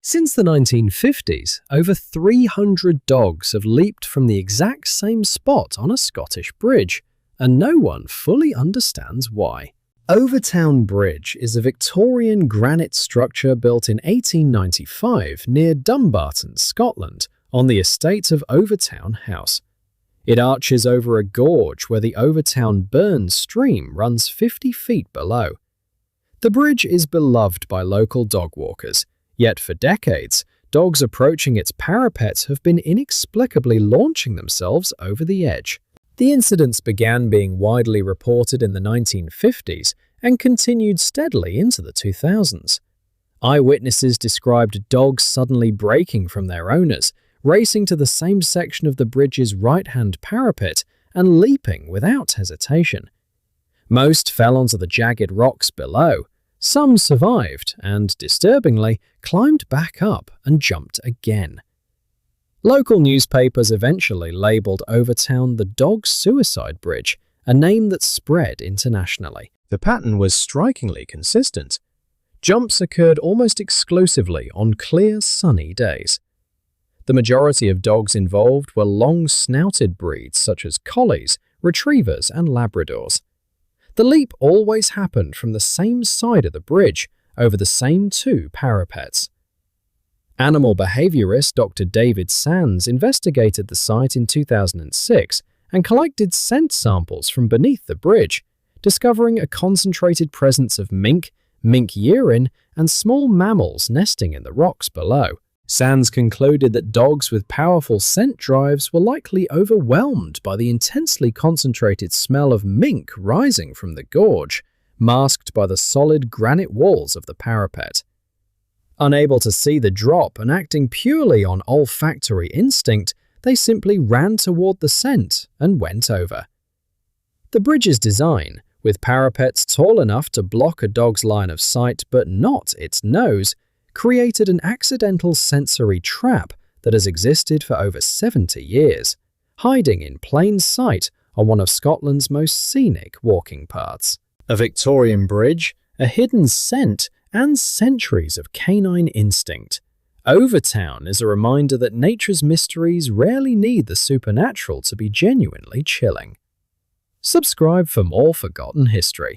Since the 1950s, over 300 dogs have leaped from the exact same spot on a Scottish bridge, and no one fully understands why. Overtoun Bridge is a Victorian granite structure built in 1895 near Dumbarton, Scotland, on the estate of Overtoun House. It arches over a gorge where the Overtoun Burn stream runs 50 feet below. The bridge is beloved by local dog walkers, yet for decades, dogs approaching its parapet have been inexplicably launching themselves over the edge. The incidents began being widely reported in the 1950s and continued steadily into the 2000s. Eyewitnesses described dogs suddenly breaking from their owners, racing to the same section of the bridge's right-hand parapet and leaping without hesitation. Most fell onto the jagged rocks below. Some survived and, disturbingly, climbed back up and jumped again. Local newspapers eventually labelled Overtoun the Dog Suicide Bridge, a name that spread internationally. The pattern was strikingly consistent. Jumps occurred almost exclusively on clear, sunny days. The majority of dogs involved were long-snouted breeds such as collies, retrievers, and labradors. The leap always happened from the same side of the bridge, over the same two parapets. Animal behaviorist Dr. David Sands investigated the site in 2006 and collected scent samples from beneath the bridge, discovering a concentrated presence of mink urine, and small mammals nesting in the rocks below. Sands concluded that dogs with powerful scent drives were likely overwhelmed by the intensely concentrated smell of mink rising from the gorge, masked by the solid granite walls of the parapet. Unable to see the drop and acting purely on olfactory instinct, they simply ran toward the scent and went over. The bridge's design, with parapets tall enough to block a dog's line of sight but not its nose, created an accidental sensory trap that has existed for over 70 years, hiding in plain sight on one of Scotland's most scenic walking paths. A Victorian bridge, a hidden scent, and centuries of canine instinct. Overtoun is a reminder that nature's mysteries rarely need the supernatural to be genuinely chilling. Subscribe for more forgotten history.